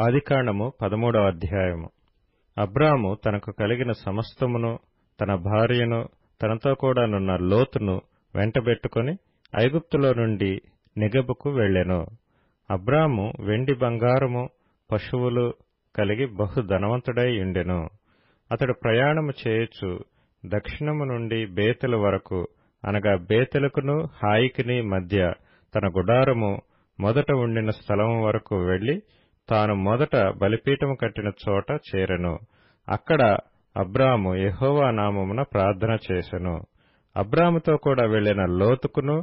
ఆదికాండము 13వ అధ్యాయము. అబ్రాము తనకు కలిగిన సమస్తమును, తన భార్యను, తనతో కూడానున్న లోతును వెంటబెట్టుకుని ఐగుప్తులో నుండి నెగెబుకు వెళ్ళెను. అబ్రాము వెండి బంగారము పశువులు కలిగి బహు ధనవంతుడై ఉండెను. అతడు ప్రయాణము చేయుచు దక్షిణము నుండి బేతెలు వరకు, అనగా బేతెలుకును హాయికిని మధ్య తన గుడారము మొదట ఉండిన స్థలము వరకు వెళ్లి తాను మొదట బలిపీఠము కట్టిన చోట చేరెను. అక్కడ అబ్రాము యెహోవా నామమున ప్రార్థన చేసెను. అబ్రాముతో కూడా వెళ్లిన లోతుకును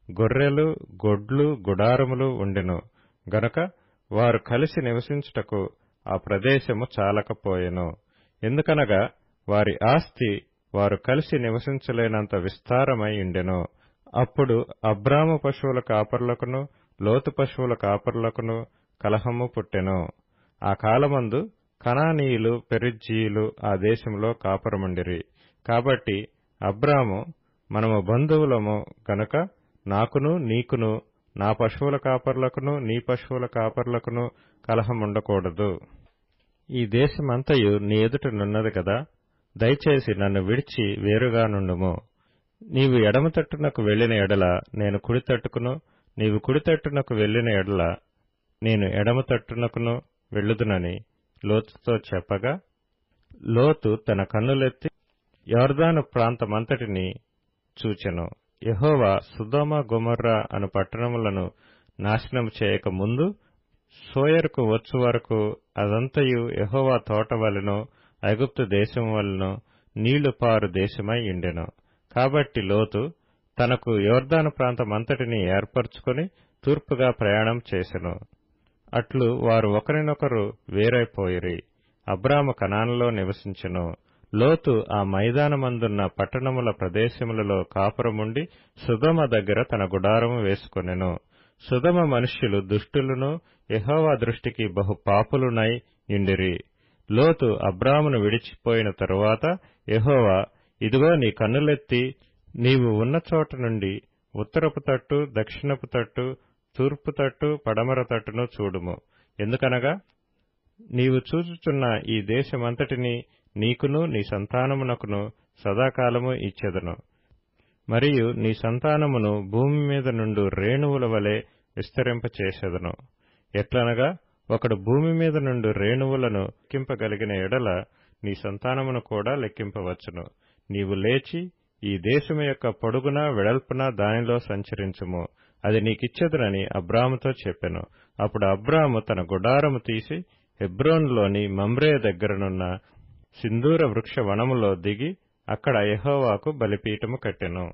గొర్రెలు, గొడ్లు, గుడారములు ఉండెను గనుక వారు కలిసి నివసించుటకు ఆ ప్రదేశము చాలకపోయెను. ఎందుకనగా వారి ఆస్తి వారు కలిసి నివసించలేనంత విస్తారమై ఉండెను. అప్పుడు అబ్రాము పశువుల కాపరులకును లోతు పశువుల కాపరులకును కలహము పుట్టెను. ఆ కాలమందు కనానీయులు, పెరిజ్జీయులు ఆ దేశంలో కాపురముండిరి. కాబట్టి అబ్రాము, మనము బంధువులము గనుక నాకును నీకును, నా పశువుల కాపరులకును నీ పశువుల కాపరులకును కలహముండకూడదు. ఈ దేశమంతయు నీ ఎదుటనున్నది కదా, దయచేసి నన్ను విడిచి వేరుగా నుండుము. నీవు ఎడమ తట్టునకు వెళ్లిన ఎడల నేను కుడి తట్టుకును, నీవు కుడి తట్టునకు వెళ్లిన ఎడల నేను ఎడమ తట్టునకును వెళ్ళుదునని లోతుతో చెప్పగా, లోతు తన కన్నులెత్తి యొర్దాను ప్రాంతమంతటిని చూచెను. యెహోవా సొదొమ గొమొర్రా అను పట్టణములను నాశనము చేయక ముందు సోయరుకు వచ్చు వరకు అదంతయు యెహోవా తోట వలెనో ఐగుప్తు దేశము వలెనో నీళ్లు పారు దేశమై ఉండెను. కాబట్టి లోతు తనకు యొర్దాను ప్రాంతమంతటిని ఏర్పరచుకొని తూర్పుగా ప్రయాణం చేసెను. అట్లు వారు ఒకరినొకరు వేరైపోయిరి. అబ్రాము కనానులో నివసించెను. లోతు ఆ మైదానమందున్న పట్టణముల ప్రదేశములలో కాపురముండి సొదొమ దగ్గర తన గుడారము వేసుకొనెను. సొదొమ మనుష్యులు దుష్టులను, యెహోవా దృష్టికి బహు పాపులునై యుండిరి. లోతు అబ్రామును విడిచిపోయిన తరువాత యెహోవా, ఇదిగో నీ కన్నులెత్తి నీవు ఉన్న చోట నుండి ఉత్తరపు తట్టు, దక్షిణపు తట్టు, తూర్పు తట్టు, పడమర తట్టును చూడుము. ఎందుకనగా నీవు చూచుచున్న ఈ దేశమంతటిని నీకును నీ సంతానమునకును సదాకాలము ఇచ్చెదను. మరియు నీ సంతానమును భూమి మీద నుండు రేణువుల వలె విస్తరింపచేసెదను. ఎట్లనగా ఒకడు భూమి మీద నుండు రేణువులను లెక్కింపగలిగిన ఎడల నీ సంతానమును కూడా లెక్కింపవచ్చును. నీవు లేచి ఈ దేశము యొక్క పొడుగున వెడల్పున దానిలో సంచరించుము, అది నీకిచ్చెదనని అబ్రాముతో చెప్పెను. అప్పుడు అబ్రాము తన గుడారము తీసి హెబ్రోనులోని మమ్రే దగ్గరనున్న సింధూర వృక్ష వనములో దిగి అక్కడ యెహోవాకు బలిపీఠము కట్టెను.